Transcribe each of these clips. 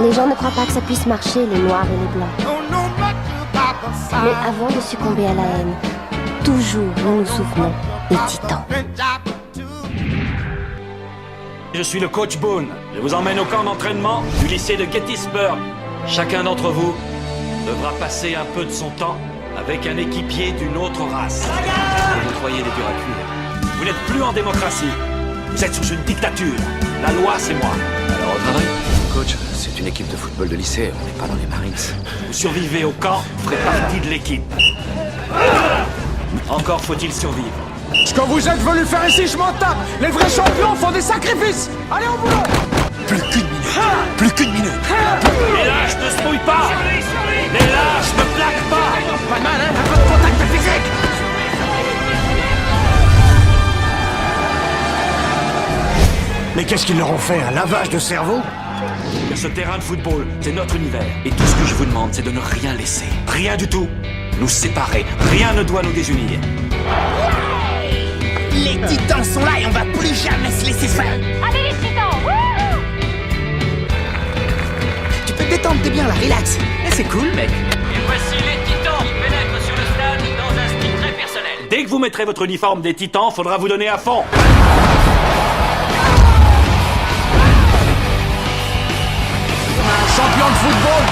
Les gens ne croient pas que ça puisse marcher, les noirs et les blancs. Mais avant de succomber à la haine, toujours nous nous souvenons des titans. Je suis le coach Boone. Je vous emmène au camp d'entraînement du lycée de Gettysburg. Chacun d'entre vous devra passer un peu de son temps avec un équipier d'une autre race. Vous croyez des durs à cuire. Vous n'êtes plus en démocratie. Vous êtes sous une dictature. La loi, c'est moi. Alors, au travail. Coach, c'est une équipe de football de lycée, on n'est pas dans les Marines. Vous survivez au camp, vous ferez partie de l'équipe. Encore faut-il survivre. Ce que vous êtes venu faire ici, je m'en tape. Les vrais champions font des sacrifices. Allez au boulot. Plus qu'une minute. Plus qu'une minute. Les lâches ne se mouillent pas. Les lâches ne plaquent pas. Pas mal, hein, un peu de contact physique. Mais qu'est-ce qu'ils leur ont fait, un lavage de cerveau? Ce terrain de football, c'est notre univers. Et tout ce que je vous demande, c'est de ne rien laisser. Rien du tout. Nous séparer. Rien ne doit nous désunir. Les titans sont là et on va plus jamais se laisser faire. Allez les titans, wouhou! Tu peux te détendre, t'es bien là, relax. C'est cool, mec. Et voici les titans qui pénètrent sur le stade dans un style très personnel. Dès que vous mettrez votre uniforme des titans, faudra vous donner à fond. Champion de football.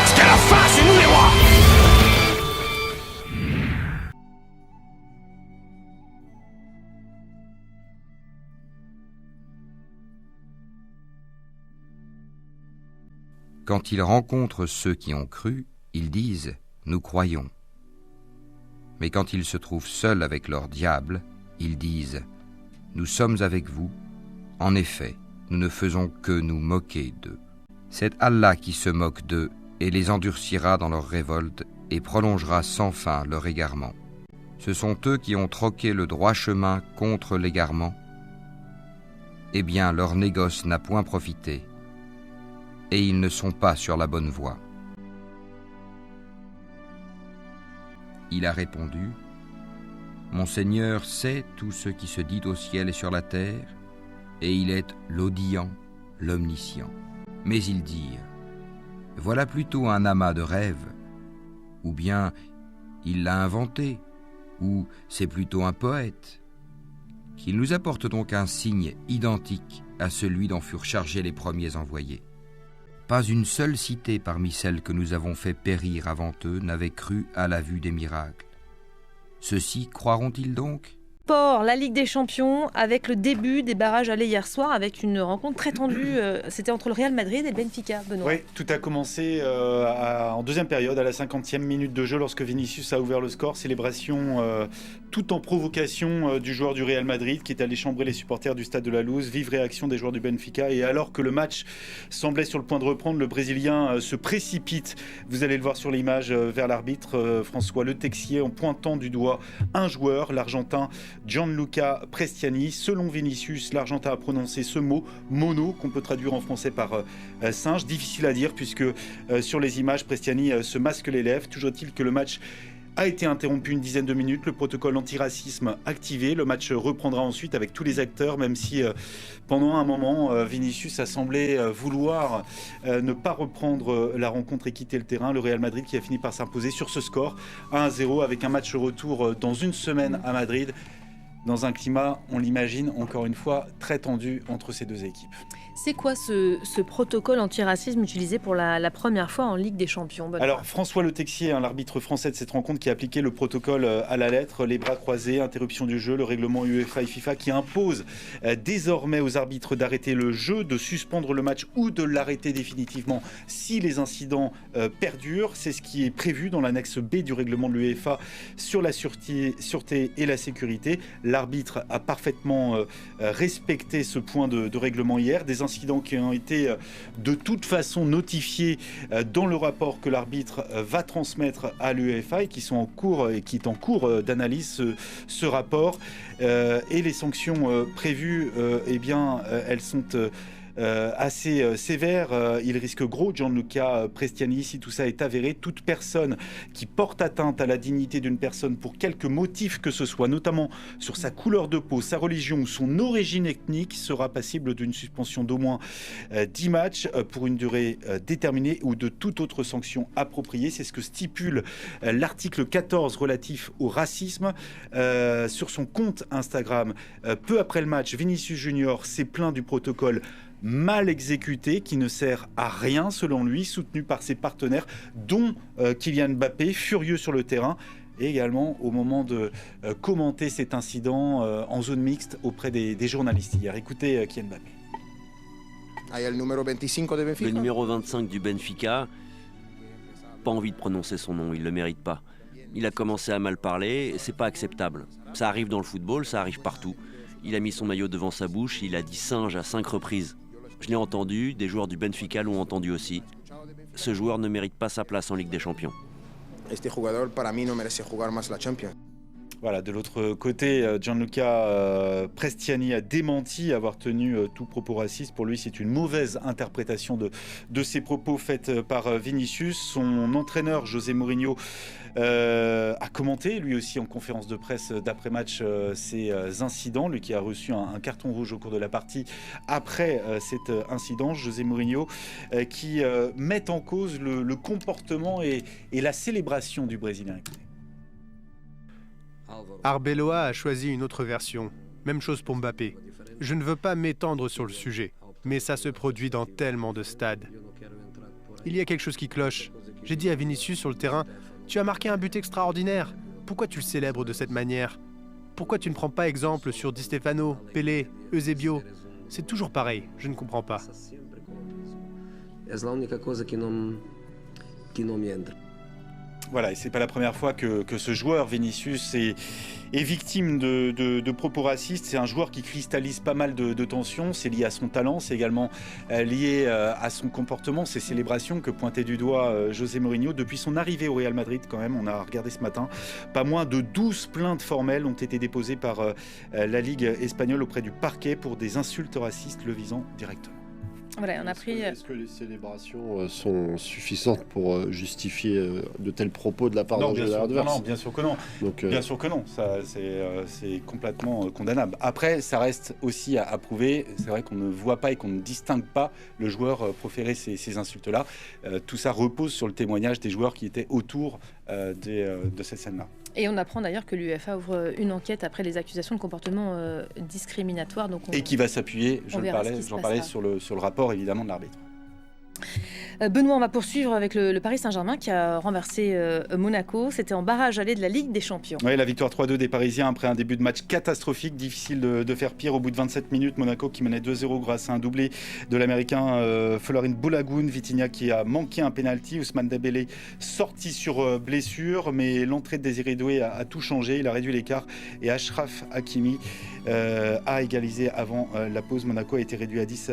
Jusqu'à la fin, c'est nous les rois. Quand ils rencontrent ceux qui ont cru, ils disent « Nous croyons ». Mais quand ils se trouvent seuls avec leur diable, ils disent « Nous sommes avec vous. En effet, nous ne faisons que nous moquer d'eux. » C'est Allah qui se moque d'eux et les endurcira dans leur révolte et prolongera sans fin leur égarement. Ce sont eux qui ont troqué le droit chemin contre l'égarement. Eh bien, leur négoce n'a point profité. Et ils ne sont pas sur la bonne voie. Il a répondu, « Mon Seigneur sait tout ce qui se dit au ciel et sur la terre, et il est l'audient, l'omniscient. » Mais ils dirent, « Voilà plutôt un amas de rêves, ou bien il l'a inventé, ou c'est plutôt un poète. Qu'il nous apporte donc un signe identique à celui dont furent chargés les premiers envoyés. » Pas une seule cité parmi celles que nous avons fait périr avant eux n'avait cru à la vue des miracles. Ceux-ci croiront-ils donc ? Sport, la Ligue des Champions, avec le début des barrages allés hier soir, avec une rencontre très tendue. C'était entre le Real Madrid et le Benfica, Benoît. Oui, tout a commencé en deuxième période, à la 50e minute de jeu, lorsque Vinicius a ouvert le score. Célébration tout en provocation du joueur du Real Madrid, qui est allé chambrer les supporters du stade de la Luz. Vive réaction des joueurs du Benfica. Et alors que le match semblait sur le point de reprendre, le Brésilien se précipite, vous allez le voir sur l'image, vers l'arbitre François Le Texier, en pointant du doigt un joueur, l'Argentin Gianluca Prestiani. Selon Vinicius, l'Argentin a prononcé ce mot, mono, qu'on peut traduire en français par singe. Difficile à dire puisque sur les images, Prestiani se masque les lèvres. Toujours est-il que le match a été interrompu une dizaine de minutes, le protocole antiracisme activé. Le match reprendra ensuite avec tous les acteurs, même si pendant un moment, Vinicius a semblé vouloir ne pas reprendre la rencontre et quitter le terrain. Le Real Madrid qui a fini par s'imposer sur ce score 1-0 avec un match retour dans une semaine à Madrid, dans un climat, on l'imagine, encore une fois, très tendu entre ces deux équipes. C'est quoi ce protocole antiracisme utilisé pour la première fois en Ligue des Champions, Benoît ? Alors, François Le Texier, l'arbitre français de cette rencontre, qui a appliqué le protocole à la lettre, les bras croisés, interruption du jeu, le règlement UEFA et FIFA qui impose désormais aux arbitres d'arrêter le jeu, de suspendre le match ou de l'arrêter définitivement si les incidents perdurent. C'est ce qui est prévu dans l'annexe B du règlement de l'UEFA sur la sûreté et la sécurité. l'arbitre a parfaitement respecté ce point de règlement hier. Des incidents qui ont été de toute façon notifiés dans le rapport que l'arbitre va transmettre à l'UEFA et qui sont en cours et qui est en cours d'analyse ce rapport. Et les sanctions prévues, eh bien, elles sont assez sévère. Il risque gros, Gianluca Prestiani, si tout ça est avéré. Toute personne qui porte atteinte à la dignité d'une personne pour quelque motif que ce soit, notamment sur sa couleur de peau, sa religion ou son origine ethnique, sera passible d'une suspension d'au moins 10 matchs pour une durée déterminée ou de toute autre sanction appropriée. C'est ce que stipule l'article 14 relatif au racisme. Sur son compte Instagram, peu après le match, Vinicius Junior s'est plaint du protocole mal exécuté, qui ne sert à rien selon lui, soutenu par ses partenaires, dont Kylian Mbappé, furieux sur le terrain, et également au moment de commenter cet incident en zone mixte auprès des journalistes hier. Écoutez Kylian Mbappé. Le numéro 25 du Benfica, pas envie de prononcer son nom, il ne le mérite pas. Il a commencé à mal parler, et c'est pas acceptable. Ça arrive dans le football, ça arrive partout. Il a mis son maillot devant sa bouche, il a dit singe à 5 reprises. Je l'ai entendu, des joueurs du Benfica l'ont entendu aussi. Ce joueur ne mérite pas sa place en Ligue des Champions. Voilà, de l'autre côté, Gianluca Prestiani a démenti avoir tenu tout propos raciste. Pour lui, c'est une mauvaise interprétation de ses propos faits par Vinicius. Son entraîneur, José Mourinho, a commenté, lui aussi en conférence de presse d'après-match, ces incidents. Lui qui a reçu un carton rouge au cours de la partie après cet incident. José Mourinho qui met en cause le comportement et la célébration du Brésilien. Arbeloa a choisi une autre version. Même chose pour Mbappé. Je ne veux pas m'étendre sur le sujet, mais ça se produit dans tellement de stades. Il y a quelque chose qui cloche. J'ai dit à Vinicius sur le terrain, « Tu as marqué un but extraordinaire. Pourquoi tu le célèbres de cette manière? Pourquoi tu ne prends pas exemple sur Di Stefano, Pelé, Eusebio? C'est toujours pareil, je ne comprends pas. » Voilà, et c'est pas la première fois que ce joueur, Vinicius, est victime de propos racistes. C'est un joueur qui cristallise pas mal de tensions. C'est lié à son talent, c'est également lié à son comportement, ces célébrations que pointait du doigt José Mourinho. Depuis son arrivée au Real Madrid, quand même, on a regardé ce matin, pas moins de 12 plaintes formelles ont été déposées par la Ligue espagnole auprès du parquet pour des insultes racistes le visant directement. Voilà, on a pris... Est-ce que les célébrations sont suffisantes pour justifier de tels propos de la part d'un joueur adverse? Non, bien sûr que non. Donc, bien sûr que non. Ça, c'est complètement condamnable. Après, ça reste aussi à prouver. C'est vrai qu'on ne voit pas et qu'on ne distingue pas le joueur proférer ces insultes-là. Tout ça repose sur le témoignage des joueurs qui étaient autour de cette scène-là. Et on apprend d'ailleurs que l'UEFA ouvre une enquête après les accusations de comportement discriminatoire. Donc et qui va s'appuyer, j'en parlais sur le rapport évidemment de l'arbitre. Benoît, on va poursuivre avec le Paris Saint-Germain qui a renversé Monaco. C'était en barrage aller de la Ligue des Champions. Oui, la victoire 3-2 des Parisiens après un début de match catastrophique. Difficile de faire pire au bout de 27 minutes. Monaco qui menait 2-0 grâce à un doublé de l'Américain Folarin Balogun. Vitinha qui a manqué un pénalty. Ousmane Dembélé sorti sur blessure. Mais l'entrée de Désiré Doué a tout changé. Il a réduit l'écart. Et Achraf Hakimi a égalisé avant la pause. Monaco a été réduit à 10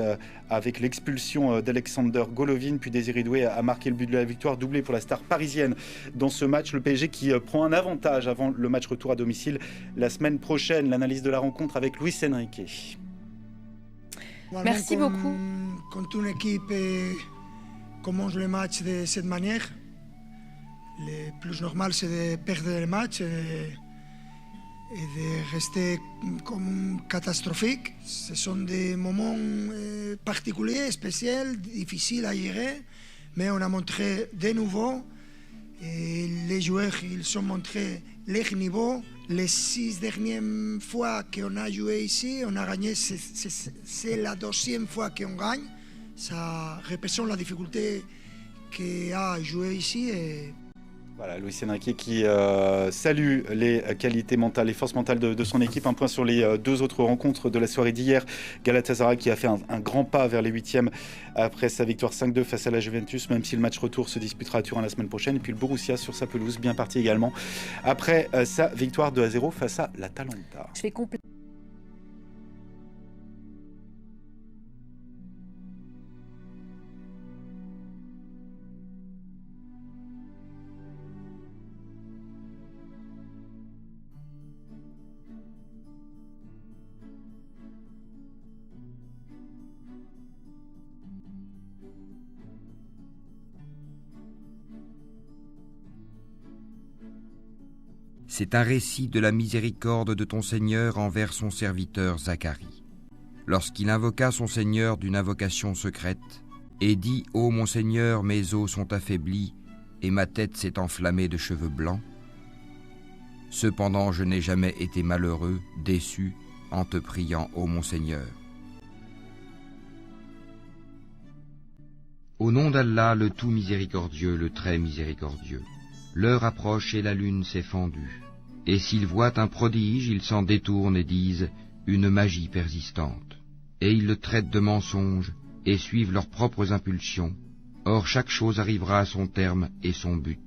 avec l'expulsion d'Alexander Golovin. Puis Désiré Doué a marqué le but de la victoire, doublé pour la star parisienne dans ce match. Le PSG qui prend un avantage avant le match retour à domicile la semaine prochaine. L'analyse de la rencontre avec Luis Enrique. Merci beaucoup. Quand une équipe commence le match de cette manière, le plus normal c'est de perdre le match et de rester comme catastrophique. Ce sont des moments particuliers, spéciaux, difficiles à gérer, mais on a montré de nouveau, et les joueurs ils ont montré leur niveau. Les 6 dernières fois qu'on a joué ici, on a gagné, c'est la deuxième fois qu'on gagne. Ça représente la difficulté qu'il y a à jouer ici. Voilà, Luis Enrique qui salue les qualités mentales, les forces mentales de son équipe. Un point sur les deux autres rencontres de la soirée d'hier. Galatasaray qui a fait un grand pas vers les huitièmes après sa victoire 5-2 face à la Juventus, même si le match retour se disputera à Turin la semaine prochaine. Et puis le Borussia sur sa pelouse, bien parti également, après sa victoire 2-0 face à l'Atalanta. Je fais complet. C'est un récit de la miséricorde de ton Seigneur envers son serviteur Zacharie. Lorsqu'il invoqua son Seigneur d'une invocation secrète, et dit « Ô mon Seigneur, mes os sont affaiblis, et ma tête s'est enflammée de cheveux blancs. Cependant je n'ai jamais été malheureux, déçu, en te priant, ô mon Seigneur. » Au nom d'Allah, le tout miséricordieux, le très miséricordieux. L'heure approche et la lune s'est fendue. Et s'ils voient un prodige, ils s'en détournent et disent « une magie persistante ». Et ils le traitent de mensonge et suivent leurs propres impulsions. Or chaque chose arrivera à son terme et son but.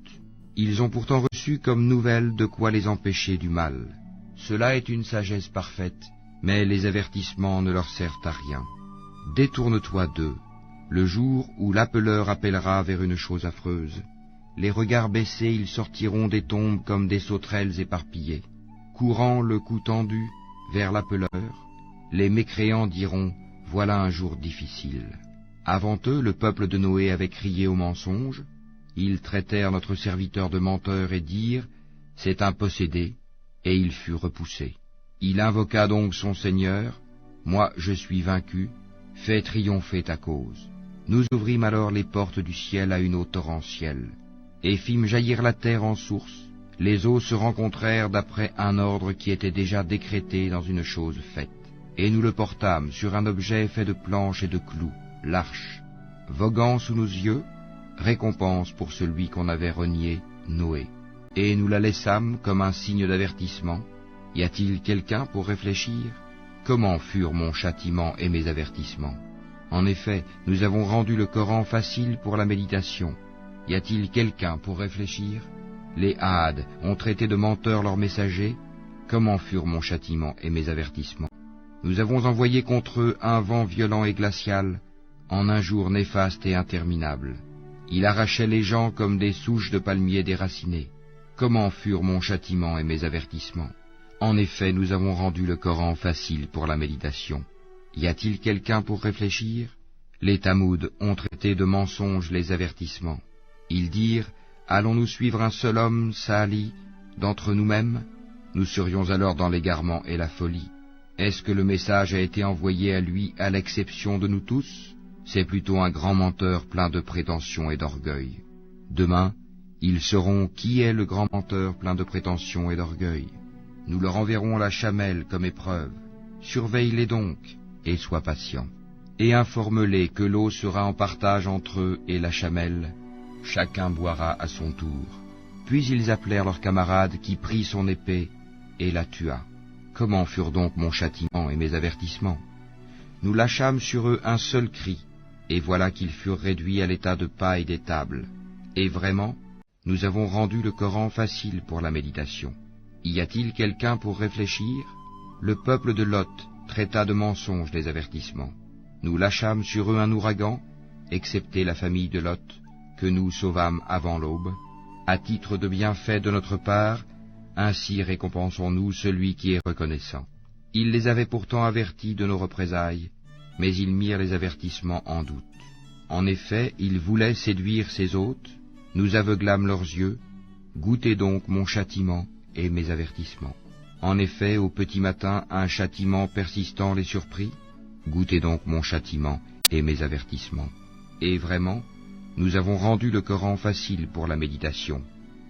Ils ont pourtant reçu comme nouvelle de quoi les empêcher du mal. Cela est une sagesse parfaite, mais les avertissements ne leur servent à rien. Détourne-toi d'eux, le jour où l'appeleur appellera vers une chose affreuse. Les regards baissés, ils sortiront des tombes comme des sauterelles éparpillées. Courant le cou tendu vers l'appeleur, les mécréants diront « voilà un jour difficile ». Avant eux, le peuple de Noé avait crié au mensonge. Ils traitèrent notre serviteur de menteur et dirent « c'est un possédé », et il fut repoussé. Il invoqua donc son Seigneur « moi je suis vaincu, fais triompher ta cause ». Nous ouvrîmes alors les portes du ciel à une eau torrentielle, et fîmes jaillir la terre en source. Les eaux se rencontrèrent d'après un ordre qui était déjà décrété dans une chose faite. Et nous le portâmes sur un objet fait de planches et de clous, l'arche. Voguant sous nos yeux, récompense pour celui qu'on avait renié, Noé. Et nous la laissâmes comme un signe d'avertissement. Y a-t-il quelqu'un pour réfléchir? Comment furent mon châtiment et mes avertissements? En effet, nous avons rendu le Coran facile pour la méditation. Y a-t-il quelqu'un pour réfléchir? Les Hades ont traité de menteurs leurs messagers. Comment furent mon châtiment et mes avertissements? Nous avons envoyé contre eux un vent violent et glacial, en un jour néfaste et interminable. Il arrachait les gens comme des souches de palmiers déracinées. Comment furent mon châtiment et mes avertissements? En effet, nous avons rendu le Coran facile pour la méditation. Y a-t-il quelqu'un pour réfléchir? Les Tamouds ont traité de mensonges les avertissements. Ils dirent, allons-nous suivre un seul homme, Sali, d'entre nous-mêmes? Nous serions alors dans l'égarement et la folie. Est-ce que le message a été envoyé à lui à l'exception de nous tous? C'est plutôt un grand menteur plein de prétentions et d'orgueil. Demain, ils sauront qui est le grand menteur plein de prétentions et d'orgueil. Nous leur enverrons la chamelle comme épreuve. Surveille-les donc, et sois patient. Et informe-les que l'eau sera en partage entre eux et la chamelle. Chacun boira à son tour. Puis ils appelèrent leur camarade qui prit son épée et la tua. Comment furent donc mon châtiment et mes avertissements? Nous lâchâmes sur eux un seul cri, et voilà qu'ils furent réduits à l'état de paille des tables. Et vraiment, nous avons rendu le Coran facile pour la méditation. Y a-t-il quelqu'un pour réfléchir? Le peuple de Lot traita de mensonges les avertissements. Nous lâchâmes sur eux un ouragan, excepté la famille de Lot, que nous sauvâmes avant l'aube. À titre de bienfait de notre part, ainsi récompensons-nous celui qui est reconnaissant. Ils les avaient pourtant avertis de nos représailles, mais ils mirent les avertissements en doute. En effet, ils voulaient séduire ses hôtes, nous aveuglâmes leurs yeux, goûtez donc mon châtiment et mes avertissements. En effet, au petit matin, un châtiment persistant les surprit, goûtez donc mon châtiment et mes avertissements. Et vraiment, nous avons rendu le Coran facile pour la méditation.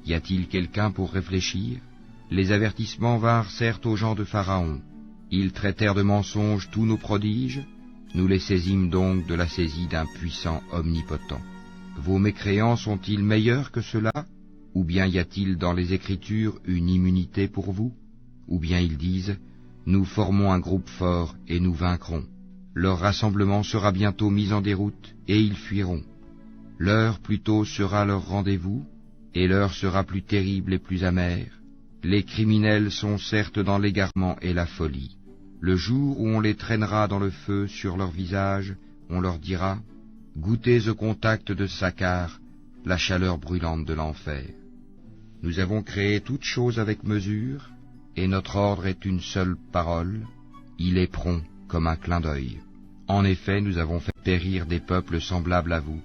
Y a-t-il quelqu'un pour réfléchir? Les avertissements vinrent certes aux gens de Pharaon. Ils traitèrent de mensonges tous nos prodiges. Nous les saisîmes donc de la saisie d'un puissant omnipotent. Vos mécréants sont-ils meilleurs que ceux-là? Ou bien y a-t-il dans les Écritures une immunité pour vous? Ou bien ils disent, nous formons un groupe fort et nous vaincrons. Leur rassemblement sera bientôt mis en déroute et ils fuiront. L'heure plutôt sera leur rendez-vous, et l'heure sera plus terrible et plus amère. Les criminels sont certes dans l'égarement et la folie. Le jour où on les traînera dans le feu sur leur visage, on leur dira, goûtez au contact de Saccard, la chaleur brûlante de l'enfer. Nous avons créé toute chose avec mesure, et notre ordre est une seule parole, il est prompt comme un clin d'œil. En effet, nous avons fait périr des peuples semblables à vous.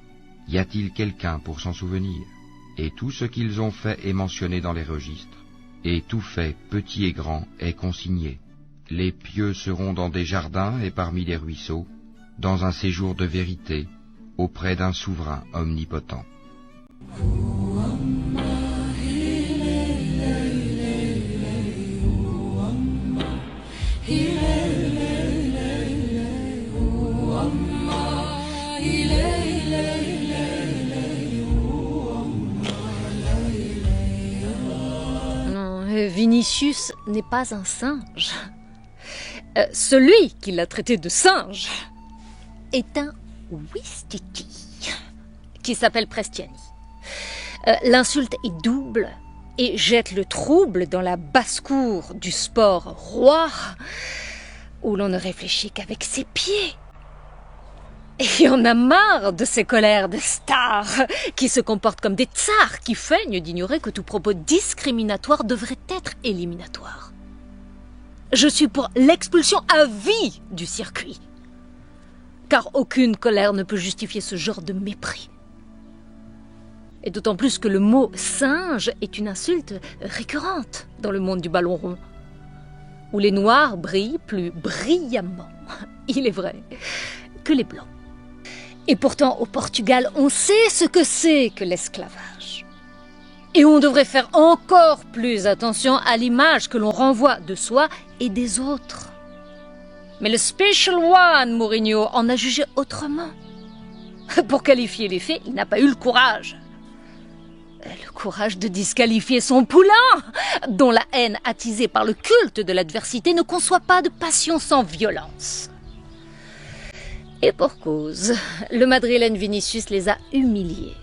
Y a-t-il quelqu'un pour s'en souvenir? Et tout ce qu'ils ont fait est mentionné dans les registres, et tout fait, petit et grand, est consigné. Les pieux seront dans des jardins et parmi des ruisseaux, dans un séjour de vérité, auprès d'un souverain omnipotent. Vinicius n'est pas un singe. Celui qui l'a traité de singe est un Ouistiti qui s'appelle Prestiani. L'insulte est double et jette le trouble dans la basse-cour du sport roi où l'on ne réfléchit qu'avec ses pieds. Et on a marre de ces colères de stars qui se comportent comme des tsars qui feignent d'ignorer que tout propos discriminatoire devrait être éliminatoire. Je suis pour l'expulsion à vie du circuit, car aucune colère ne peut justifier ce genre de mépris. Et d'autant plus que le mot singe est une insulte récurrente dans le monde du ballon rond, où les noirs brillent plus brillamment, il est vrai, que les blancs. Et pourtant, au Portugal, on sait ce que c'est que l'esclavage. Et on devrait faire encore plus attention à l'image que l'on renvoie de soi et des autres. Mais le Special One, Mourinho, en a jugé autrement. Pour qualifier les faits, il n'a pas eu le courage. Le courage de disqualifier son poulain, dont la haine attisée par le culte de l'adversité ne conçoit pas de passion sans violence. Et pour cause, le madrilène Vinicius les a humiliés,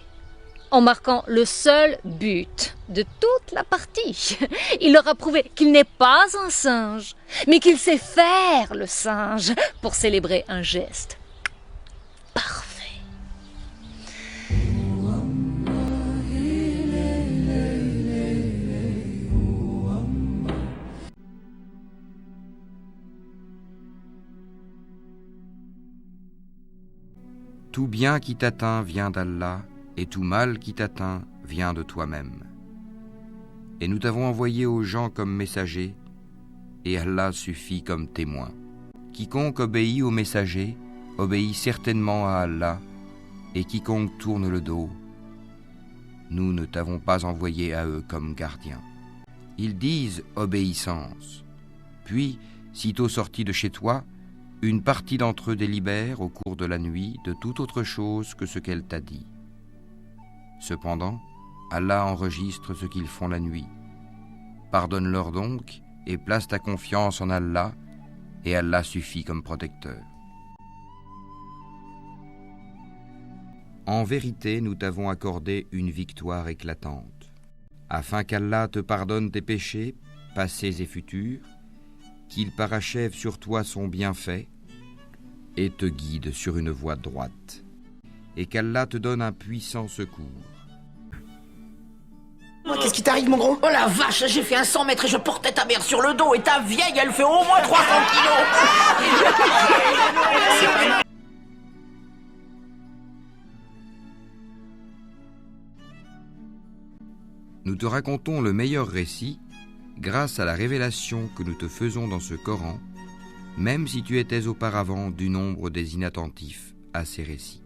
en marquant le seul but de toute la partie. Il leur a prouvé qu'il n'est pas un singe, mais qu'il sait faire le singe pour célébrer un geste parfait. Tout bien qui t'atteint vient d'Allah, et tout mal qui t'atteint vient de toi-même. Et nous t'avons envoyé aux gens comme messagers, et Allah suffit comme témoin. Quiconque obéit au messager, obéit certainement à Allah, et quiconque tourne le dos, nous ne t'avons pas envoyé à eux comme gardiens. Ils disent obéissance. Puis, sitôt sortis de chez toi, une partie d'entre eux délibère au cours de la nuit de toute autre chose que ce qu'elle t'a dit. Cependant, Allah enregistre ce qu'ils font la nuit. Pardonne-leur donc et place ta confiance en Allah, et Allah suffit comme protecteur. En vérité, nous t'avons accordé une victoire éclatante, afin qu'Allah te pardonne tes péchés, passés et futurs, qu'il parachève sur toi son bienfait et te guide sur une voie droite, et qu'Allah te donne un puissant secours. Qu'est-ce qui t'arrive, mon gros? Oh la vache, j'ai fait un 100 mètres et je portais ta mère sur le dos, et ta vieille, elle fait au moins 300 kilos. Nous te racontons le meilleur récit grâce à la révélation que nous te faisons dans ce Coran, même si tu étais auparavant du nombre des inattentifs à ces récits.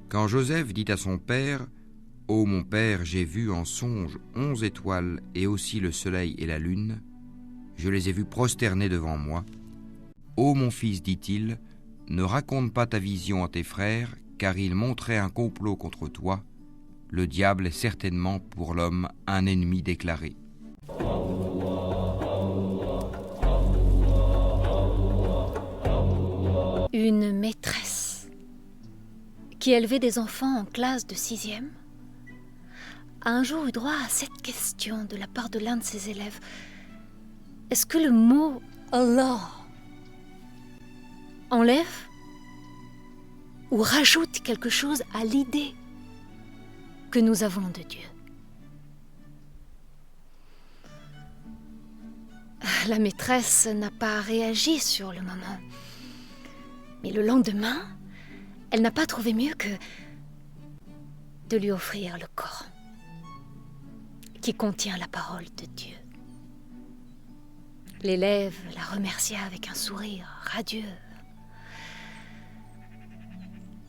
Quand Joseph dit à son père « Ô mon père, j'ai vu en songe 11 étoiles et aussi le soleil et la lune, je les ai vus prosternés devant moi. Ô mon fils, dit-il, ne raconte pas ta vision à tes frères, car ils montraient un complot contre toi, le diable est certainement pour l'homme un ennemi déclaré. Une maîtresse qui élevait des enfants en classe de 6e a un jour eu droit à cette question de la part de l'un de ses élèves. Est-ce que le mot Allah enlève ou rajoute quelque chose à l'idée que nous avons de Dieu? La maîtresse n'a pas réagi sur le moment. Mais le lendemain, elle n'a pas trouvé mieux que de lui offrir le Coran, qui contient la parole de Dieu. L'élève la remercia avec un sourire radieux.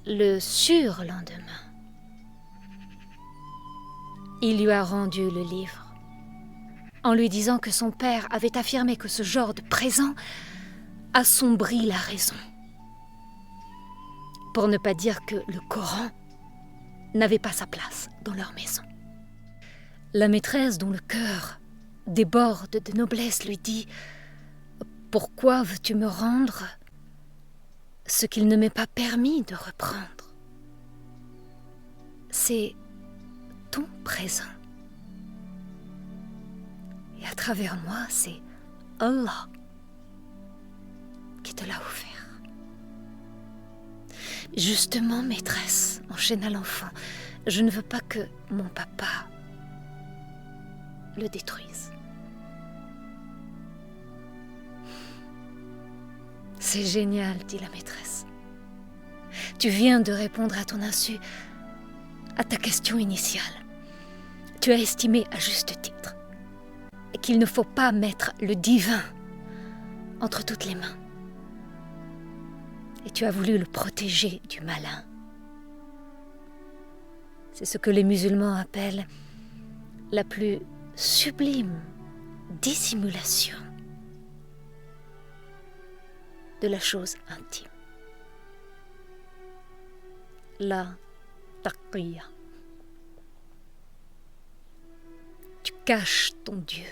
Le surlendemain, il lui a rendu le livre, en lui disant que son père avait affirmé que ce genre de présent assombrit la raison. Pour ne pas dire que le Coran n'avait pas sa place dans leur maison. La maîtresse, dont le cœur déborde de noblesse, lui dit « Pourquoi veux-tu me rendre ce qu'il ne m'est pas permis de reprendre? C'est ton présent. Et à travers moi, c'est Allah qui te l'a offert. » Justement, maîtresse, enchaîna l'enfant, je ne veux pas que mon papa le détruise. C'est génial, dit la maîtresse. Tu viens de répondre à ton insu à ta question initiale. Tu as estimé à juste titre qu'il ne faut pas mettre le divin entre toutes les mains. Et tu as voulu le protéger du malin. C'est ce que les musulmans appellent la plus sublime dissimulation de la chose intime. La taqiyya. Tu caches ton Dieu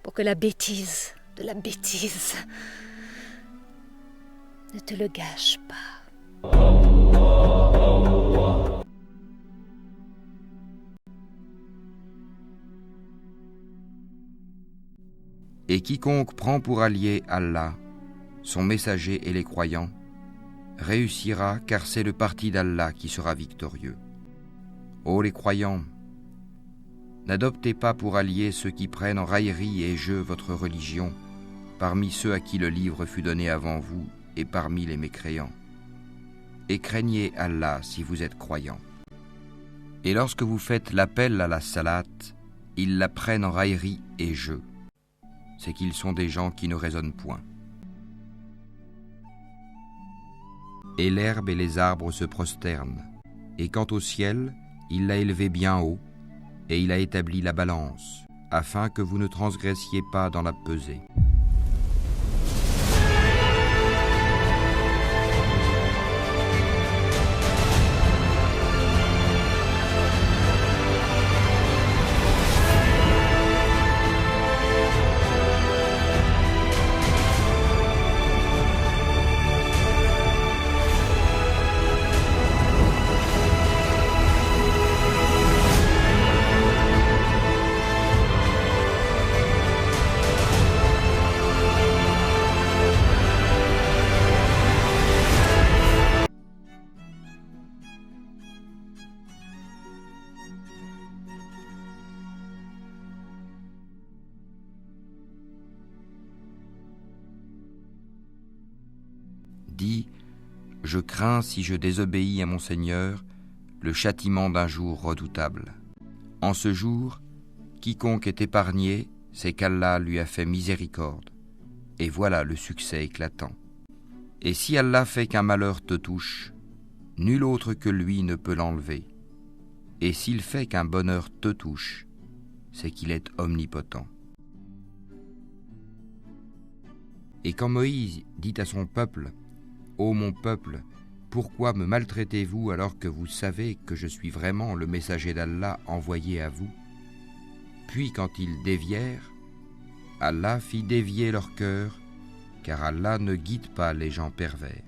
pour que la bêtise de la bêtise ne te le gâche pas. Et quiconque prend pour allié Allah, son messager et les croyants, réussira, car c'est le parti d'Allah qui sera victorieux. Ô les croyants, n'adoptez pas pour alliés ceux qui prennent en raillerie et jeu votre religion, parmi ceux à qui le livre fut donné avant vous, et parmi les mécréants. Et craignez Allah si vous êtes croyants. Et lorsque vous faites l'appel à la salate, ils la prennent en raillerie et jeu. C'est qu'ils sont des gens qui ne raisonnent point. Et l'herbe et les arbres se prosternent. Et quant au ciel, il l'a élevé bien haut, et il a établi la balance, afin que vous ne transgressiez pas dans la pesée. Dit, je crains, si je désobéis à mon Seigneur, le châtiment d'un jour redoutable. En ce jour, quiconque est épargné, c'est qu'Allah lui a fait miséricorde. Et voilà le succès éclatant. Et si Allah fait qu'un malheur te touche, nul autre que lui ne peut l'enlever. Et s'il fait qu'un bonheur te touche, c'est qu'il est omnipotent. Et quand Moïse dit à son peuple, « Ô mon peuple, pourquoi me maltraitez-vous alors que vous savez que je suis vraiment le messager d'Allah envoyé à vous ? Puis quand ils dévièrent, Allah fit dévier leur cœur, car Allah ne guide pas les gens pervers.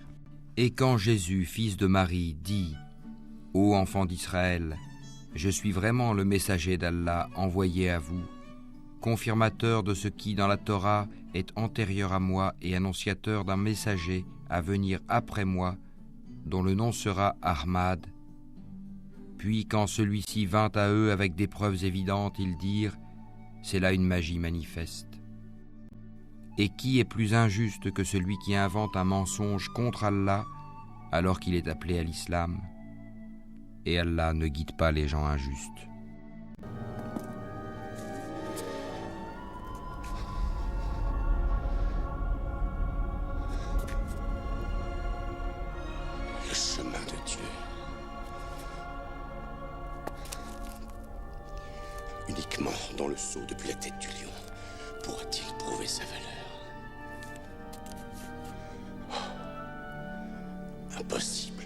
Et quand Jésus, fils de Marie, dit « Ô enfants d'Israël, je suis vraiment le messager d'Allah envoyé à vous, confirmateur de ce qui dans la Torah est antérieur à moi et annonciateur d'un messager à venir après moi, dont le nom sera Ahmad. Puis quand celui-ci vint à eux avec des preuves évidentes, ils dirent « C'est là une magie manifeste. » Et qui est plus injuste que celui qui invente un mensonge contre Allah alors qu'il est appelé à l'islam ? Et Allah ne guide pas les gens injustes. Le chemin de Dieu. Uniquement dans le seau depuis la tête du lion pourra-t-il prouver sa valeur. Impossible.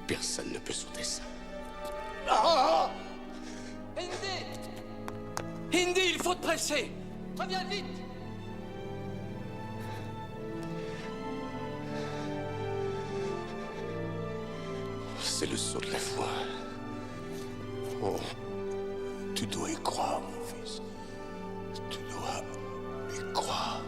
Personne ne peut sauter ça. Ah! Hindi! Hindi, il faut te presser! Reviens vite! C'est le saut de la foi. Oh, tu dois y croire, mon fils. Tu dois y croire.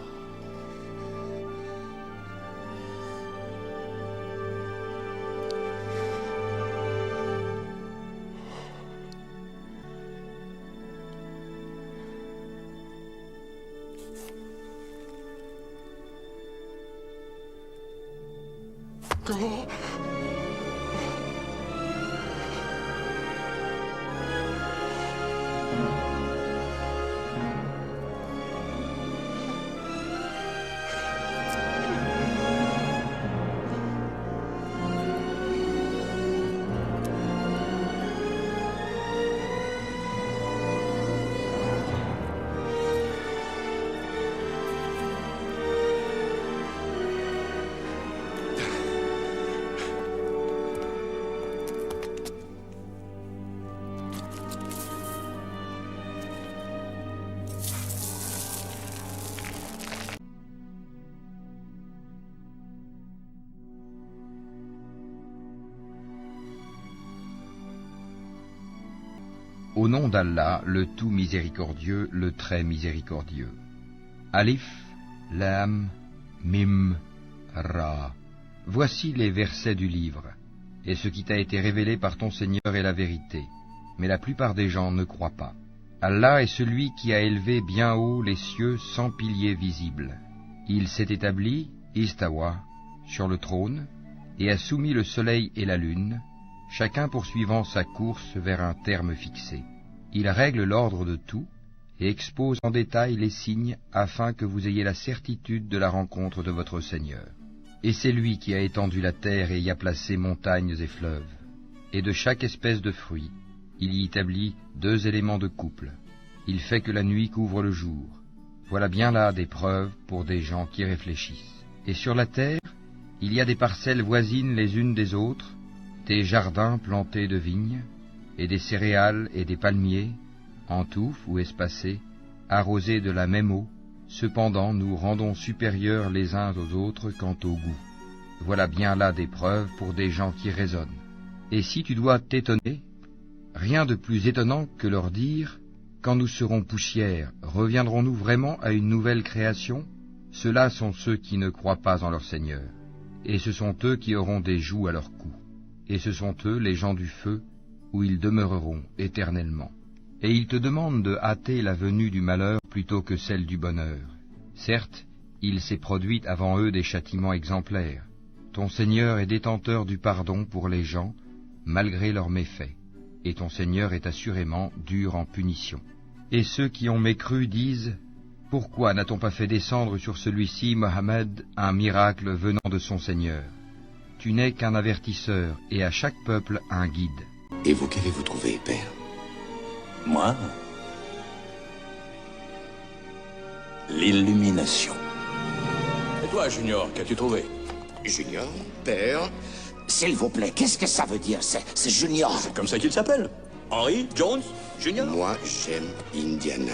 Au nom d'Allah, le tout miséricordieux, le très miséricordieux. Alif, Lam, Mim, Ra. Voici les versets du livre, et ce qui t'a été révélé par ton Seigneur est la vérité. Mais la plupart des gens ne croient pas. Allah est celui qui a élevé bien haut les cieux sans piliers visibles. Il s'est établi, Istawa, sur le trône, et a soumis le soleil et la lune, chacun poursuivant sa course vers un terme fixé. Il règle l'ordre de tout et expose en détail les signes afin que vous ayez la certitude de la rencontre de votre Seigneur. Et c'est lui qui a étendu la terre et y a placé montagnes et fleuves. Et de chaque espèce de fruit, il y établit 2 éléments de couple. Il fait que la nuit couvre le jour. Voilà bien là des preuves pour des gens qui réfléchissent. Et sur la terre, il y a des parcelles voisines les unes des autres, des jardins plantés de vignes, et des céréales et des palmiers, en touffes ou espacés, arrosés de la même eau. Cependant, nous rendons supérieurs les uns aux autres quant au goût. Voilà bien là des preuves pour des gens qui raisonnent. Et si tu dois t'étonner, rien de plus étonnant que leur dire « Quand nous serons poussière, reviendrons-nous vraiment à une nouvelle création ?» Ceux-là sont ceux qui ne croient pas en leur Seigneur, et ce sont eux qui auront des jougs à leur cou. Et ce sont eux, les gens du feu, où ils demeureront éternellement. Et ils te demandent de hâter la venue du malheur plutôt que celle du bonheur. Certes, il s'est produit avant eux des châtiments exemplaires. Ton Seigneur est détenteur du pardon pour les gens, malgré leurs méfaits. Et ton Seigneur est assurément dur en punition. Et ceux qui ont mécru disent « Pourquoi n'a-t-on pas fait descendre sur celui-ci, Mohammed, un miracle venant de son Seigneur ? Tu n'es qu'un avertisseur, et à chaque peuple un guide. » Et vous, qu'avez-vous trouvé, père? Moi? L'illumination. Et toi, Junior, qu'as-tu trouvé? Junior, père. S'il vous plaît, qu'est-ce que ça veut dire, c'est Junior? C'est comme ça qu'il s'appelle. Henry Jones Junior. Moi, j'aime Indiana.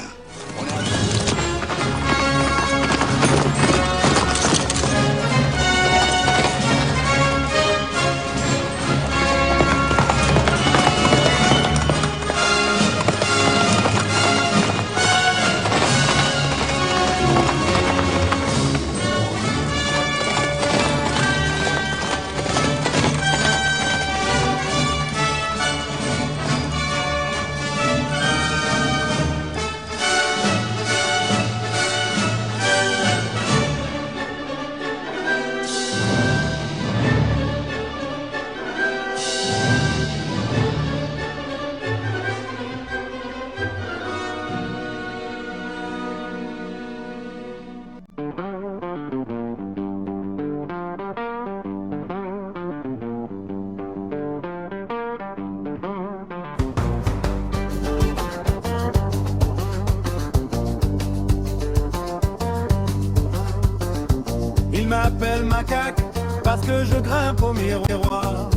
Ils m'appellent macaque parce que je grimpe au miroir.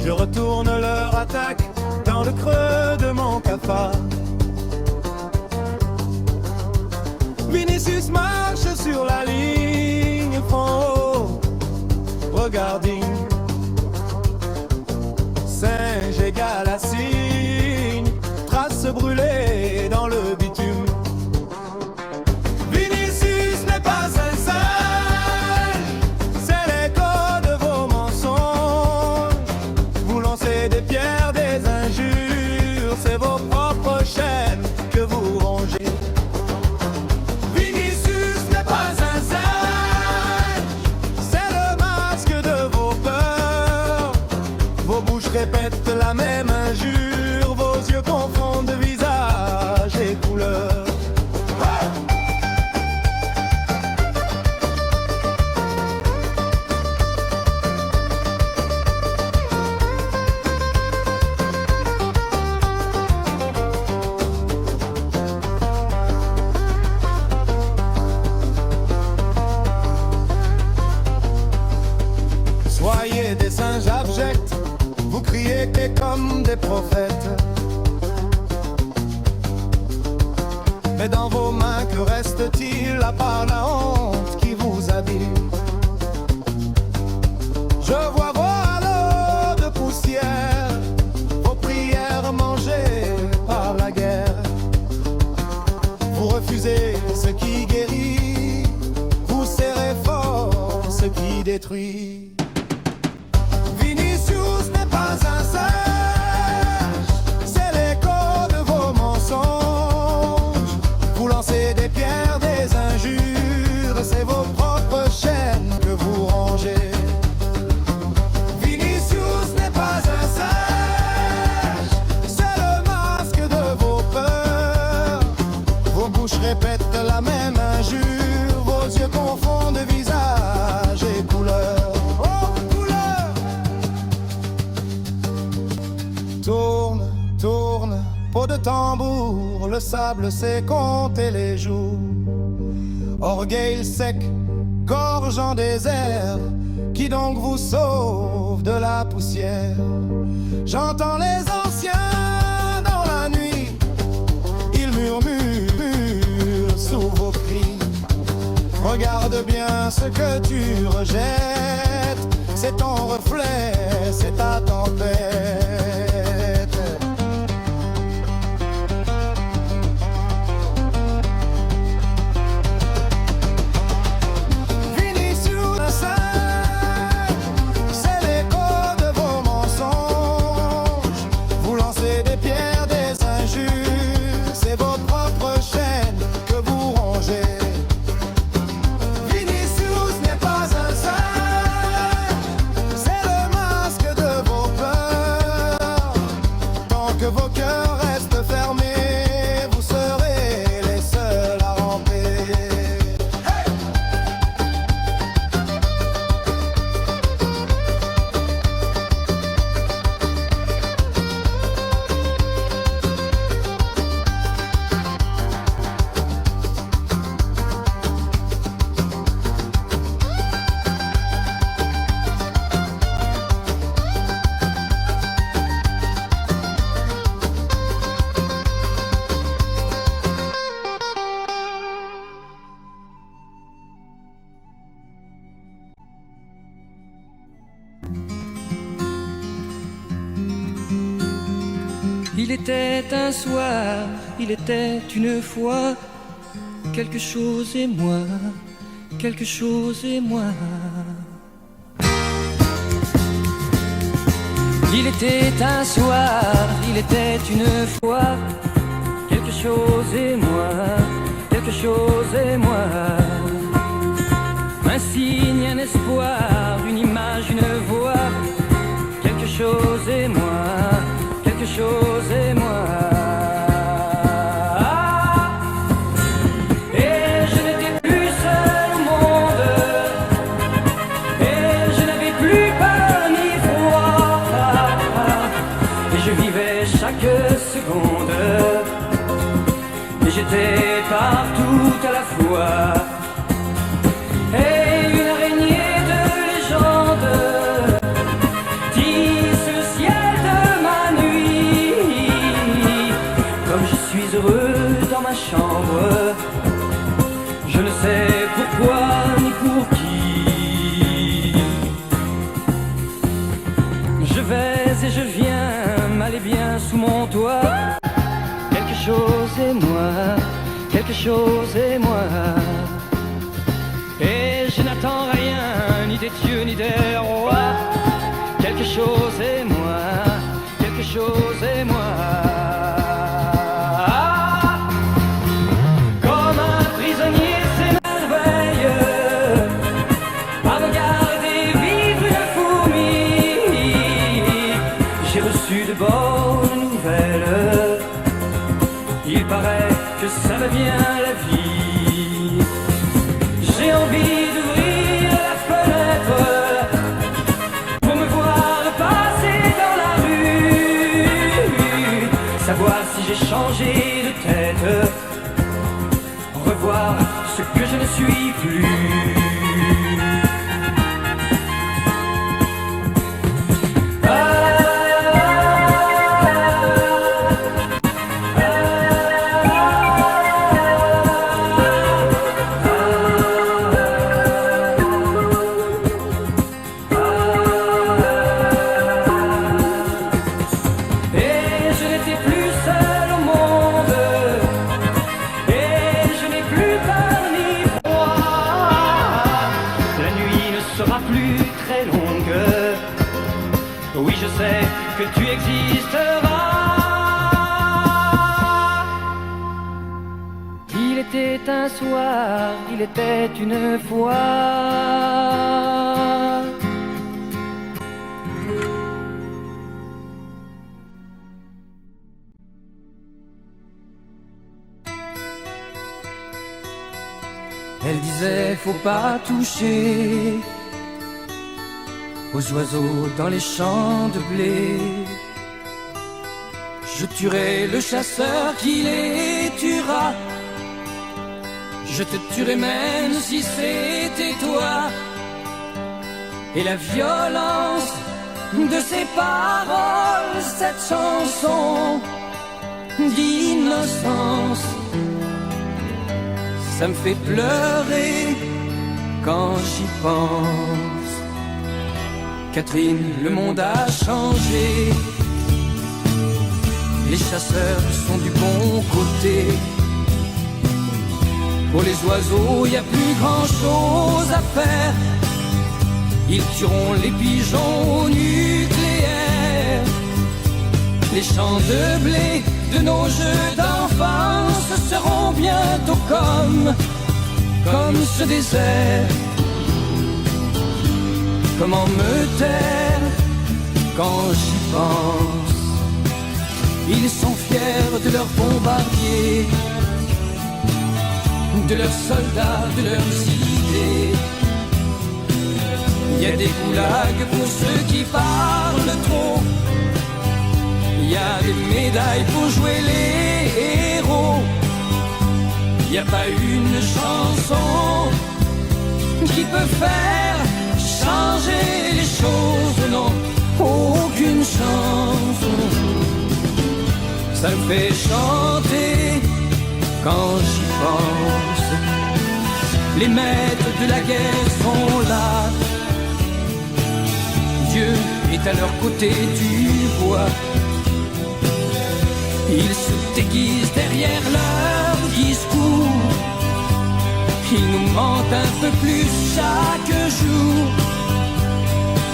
Je retourne leur attaque dans le creux de mon cafard. Vinicius marche sur la ligne, font regarding. Singe égal à cygne, trace brûlée dans le bitume. Répète la même injure, vos yeux confondent visage et couleur. Soyez des singes abjects, vous criez comme des prophètes. Mais dans vos mains, que reste-t-il à part la honte qui vous habille? Je vois vos halos de poussière, vos prières mangées par la guerre. Vous refusez ce qui guérit, vous serrez fort ce qui détruit. Vinicius n'est pas un singe, c'est l'écho de vos mensonges. Vous lancez des pierres, des injures, c'est vos propres chaînes que vous rangez. Vinicius n'est pas un singe, c'est le masque de vos peurs. Vos bouches répètent la même injure, vos yeux confondent visage et couleur. Tourne, tourne, peau de tambour, le sable sait compter les jours. Orgueil sec, gorge en désert, qui donc vous sauve de la poussière? J'entends les anciens dans la nuit, ils murmurent sous vos cris. Regarde bien ce que tu rejettes, c'est ton reflet, c'est ta tempête. Il était un soir, il était une fois, quelque chose et moi, quelque chose et moi. Il était un soir, il était une fois, quelque chose et moi, quelque chose et moi. Un signe, un espoir, une image, une voix, quelque chose et moi, quelque chose et moi. Et je n'étais plus seul au monde, et je n'avais plus peur ni froid, et je vivais chaque seconde, et j'étais partout à la fois. Et une araignée de légende tisse le ciel de ma nuit. Comme je suis heureux dans ma chambre, je ne sais pourquoi ni pour qui. Je vais et je viens, mal et bien sous mon toit. Quelque chose et moi, quelque chose et moi. Et je n'attends rien, ni des dieux, ni des rois. Quelque chose et moi, quelque chose et moi. Comme un prisonnier s'émerveille à regarder vivre une fourmi. J'ai reçu de bonnes nouvelles. Il paraît que ça va bien la vie. J'ai envie d'ouvrir la fenêtre pour me voir passer dans la rue, savoir si j'ai changé de tête, revoir ce que je ne suis plus. Que tu existeras. Il était un soir, il était une fois. Elle disait faut pas toucher aux oiseaux dans les champs de blé. Je tuerai le chasseur qui les tuera. Je te tuerai même si c'était toi. Et la violence de ces paroles, cette chanson d'innocence, ça me fait pleurer quand j'y pense. Catherine, le monde a changé. Les chasseurs sont du bon côté. Pour les oiseaux, y a plus grand chose à faire. Ils tueront les pigeons au nucléaire. Les champs de blé de nos jeux d'enfance seront bientôt comme ce désert. Comment me taire quand j'y pense? Ils sont fiers de leurs bombardiers, de leurs soldats, de leurs idées. Il y a des goulags pour ceux qui parlent trop. Il y a des médailles pour jouer les héros. Il n'y a pas une chanson qui peut faire changer les choses, non, aucune chanson. Ça me fait chanter quand j'y pense. Les maîtres de la guerre sont là. Dieu est à leur côté, tu vois. Ils se déguisent derrière leur discours. Ils nous mentent un peu plus chaque jour.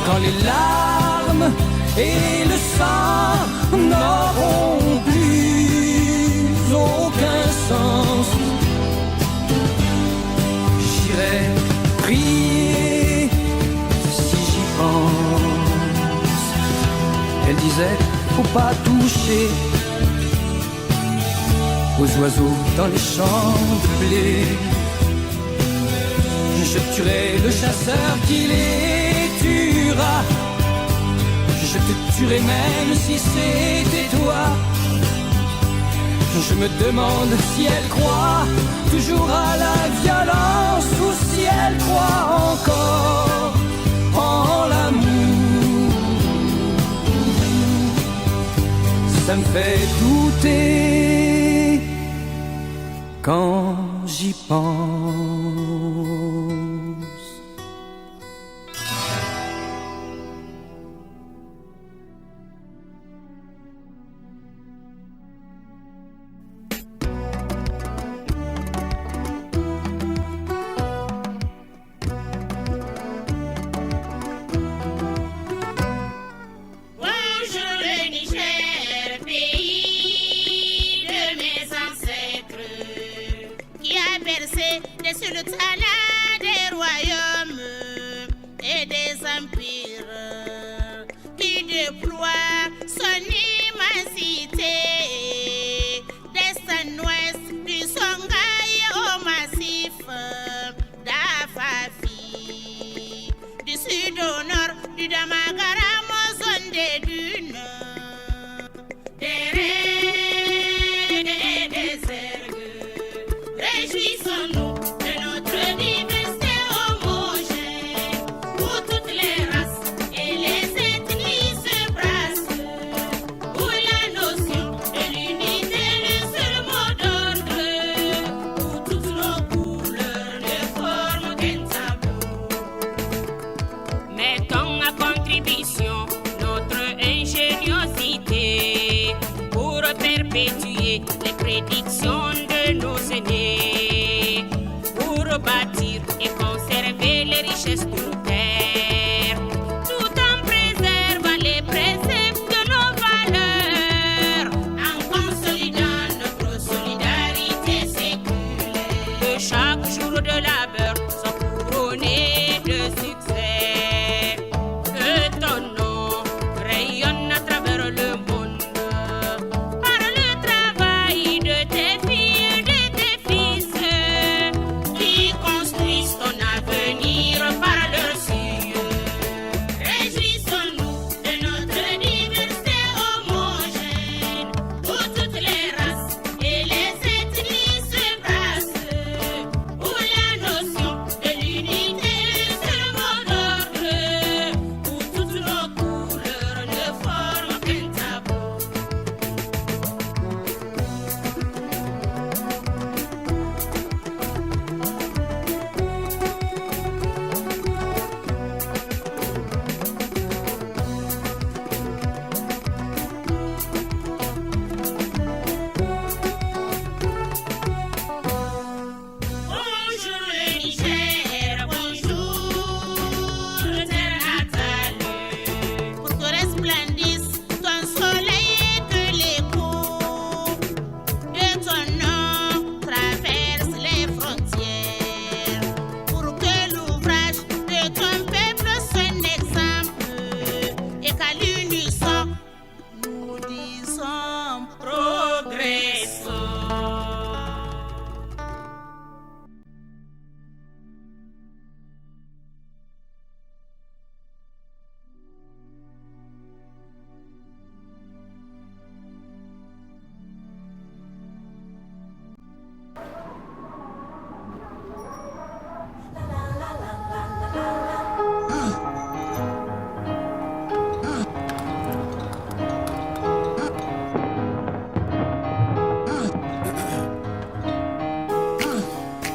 Quand les larmes et le sang n'auront plus aucun sens, j'irai prier si j'y pense. Elle disait, faut pas toucher aux oiseaux dans les champs de blé. Je tuerai le chasseur qui les tuera. Je te tuerai même si c'était toi. Je me demande si elle croit toujours à la violence ou si elle croit encore en l'amour. Ça me fait douter quand j'y pense. Sur le talent des royaumes et des empires qui déploient son immensité d'est en ouest, du Songhai au massif d'Afafi, du sud au nord, du Damagaram aux zones des dunes, des raies et des ergues. Réjouissons-nous. Perpétuer les prédictions de nos aînés pour bâtir et conserver les richesses de nos terres, tout en préservant les préceptes de nos valeurs, en consolidant notre solidarité séculaire. Que chaque jour de labeur soit couronné de succès, que ton nom rayonne à travers le monde.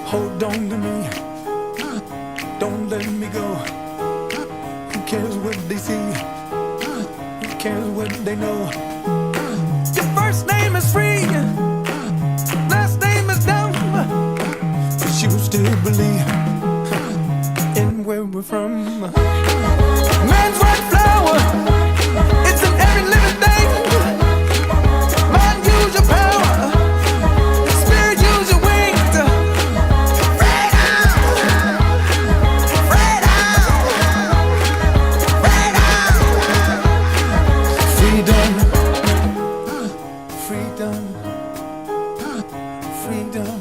Hold on to me, don't let me go. Who cares what they see? Who cares what they know? Your first name is free, last name is dumb, but you still believe in where we're from. Man's white flower, it's in every living thing. Mind, use your power, spirit, use your wings. Freedom, freedom, freedom.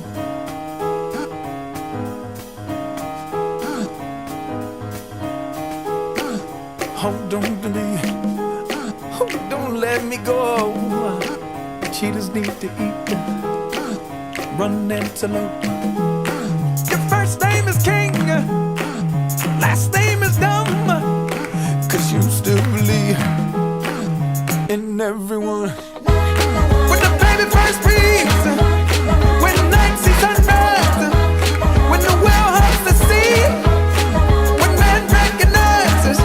Hold on to me, oh, don't let me go. Cheetahs need to eat, run antelope. Your first name is King, last name is Dumb, 'cause you still believe in everyone. When the baby first breathes, when the night sees sunrise, when the whale hugs the sea, when man recognizes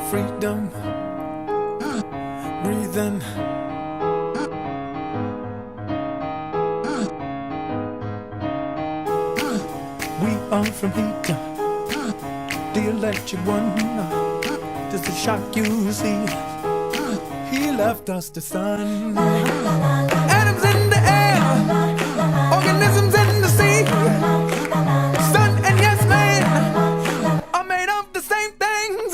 freedom, breathing. We are from heat, the electric one. Does it shock you, see? He left us the sun. Atoms in the air, organisms in the sea. Sun and yes man are made of the same things.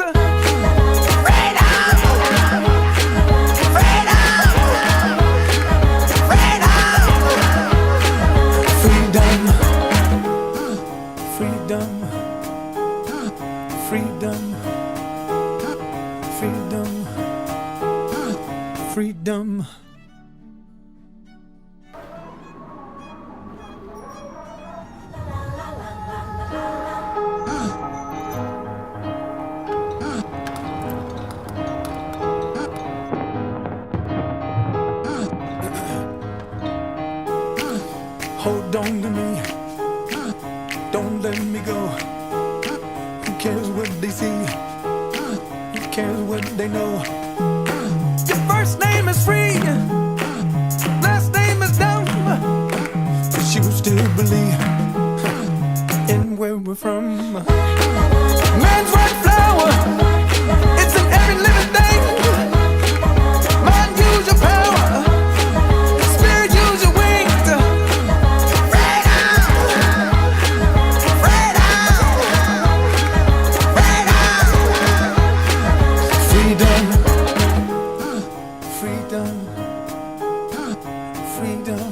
Freedom, freedom, freedom, freedom. Hold on to me, don't let me go. Who cares what they see? Who cares what they know? Your first name is free, last name is Dumb, but you still believe in where we're from. Man's white flower, it's in every living thing. Mind, use your power, spirit, use your wings. Freedom, freedom, freedom.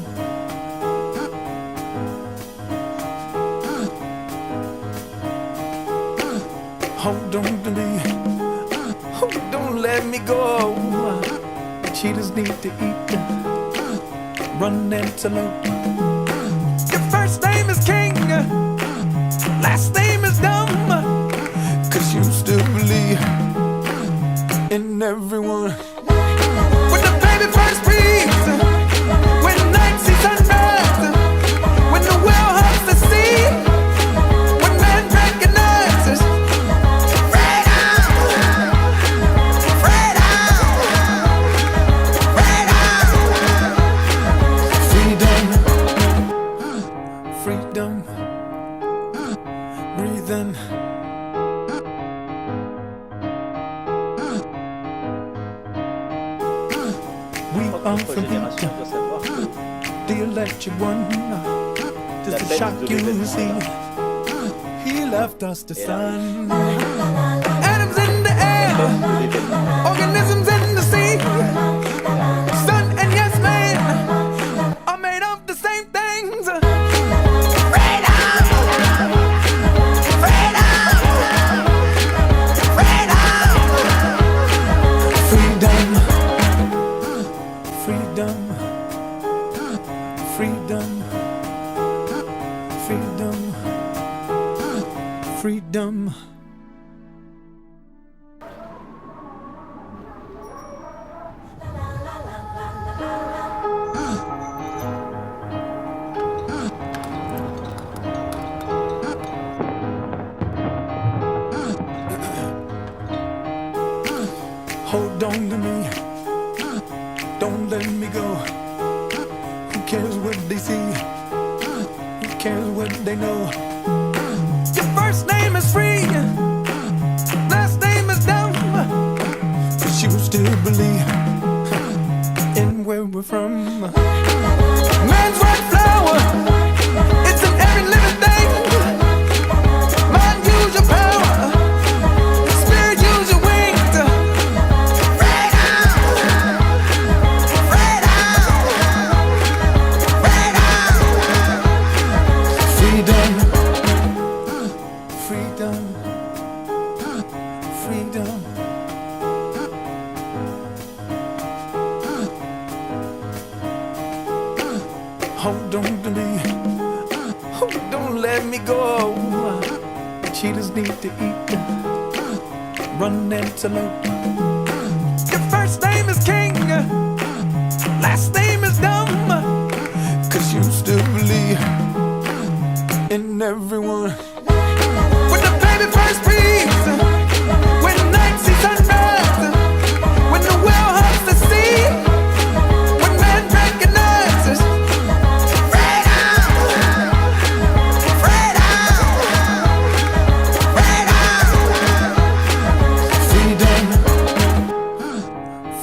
Hold on to me, oh, don't let me go. Cheetahs need to eat, run antelope. Your first name is King, last name is Dumb, 'cause you still believe in everyone. When the baby first breathes, when the night sees sunrise, when the whale hugs the sea, when man recognizes freedom, freedom, breathing. We are from heat, the electric one. Does it shock you, see? He left us the sun. Atoms in the air, organisms in the sea. Sun and yes man are made of the same things. Freedom, freedom, freedom, freedom, freedom. Hold on to me, don't let me go. Who cares what they see? Who cares what they know? Your first name is free, last name is dumb, but you still believe in where we're from. Man's white flower, it's in every living thing. Mind, use your power, spirit, use your wings. Freedom, freedom, freedom, freedom. Hold on to me, oh, don't let me go. Cheetahs need to eat, run antelope. Your first name is King, last name is dumb, 'cause you still believe in everyone. When the baby first breathes, when the night sees sunrise, when the whale hugs the sea, when man recognizes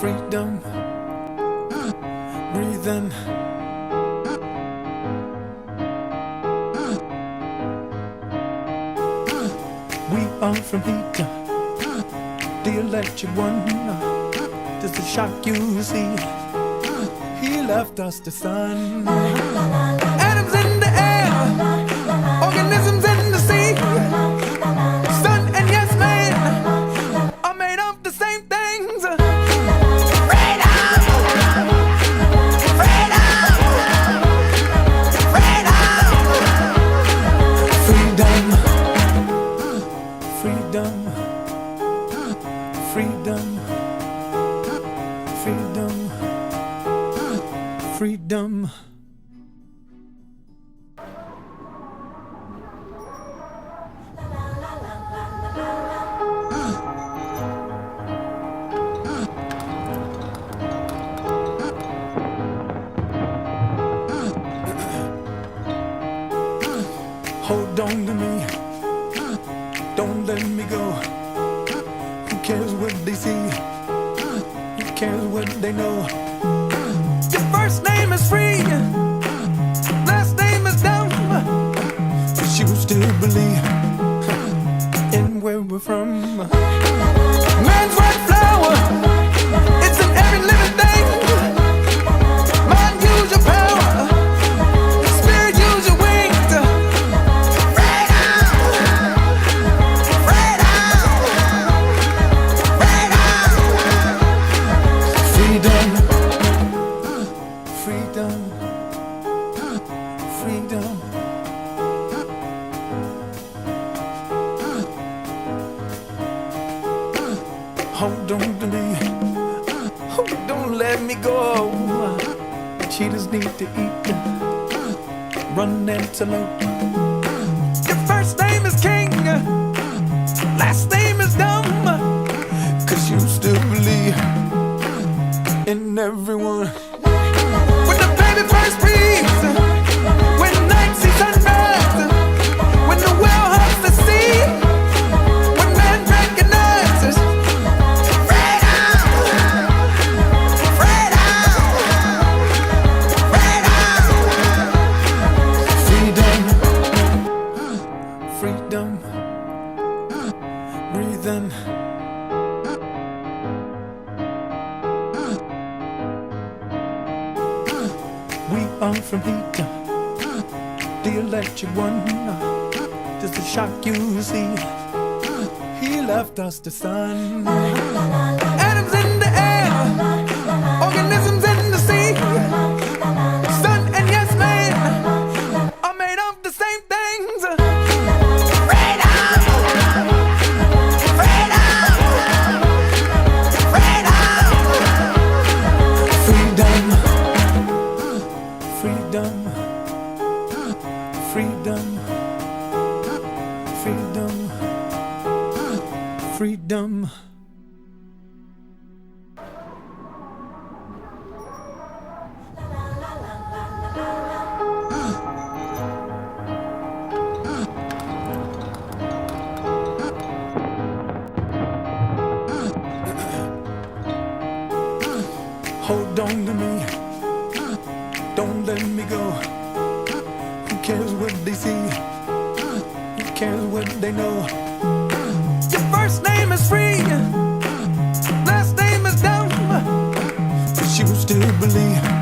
freedom, breathe in. We are from heat, the electric one. Just a shock you see. He left us the sun. Atoms in the air, organisms in the sea. Sun and yes man are made of the same things. Freedom, freedom, freedom, freedom. Hold on to me, don't let me go. Who cares what they see? Who cares what they know? Your first name is free, last name is dumb, but you still believe in where we're from. Man's white flower, it's in every living thing. Mind, use your power, spirit, use your wings. Freedom, freedom, freedom. Hold on to me, oh, don't let me go. Cheetahs need to eat, run antelope. Your first name is King, last name is dumb, 'cause you still believe in everyone. When the baby first breathes, when the night sees sunrise, when the whale hugs the sea, when man recognizes freedom, freedom, freedom, breathe in. We are from heat, the electric one. Just a shock you see. He left us the sun. Atoms in the air, organisms in the sea. Sun and yes man are made of the same things. Freedom, freedom, freedom, freedom, freedom, freedom, freedom. hold on to me. Don't let me go. Who cares what they see? Who cares what they know? Your first name is free, last name is dumb, but you still believe.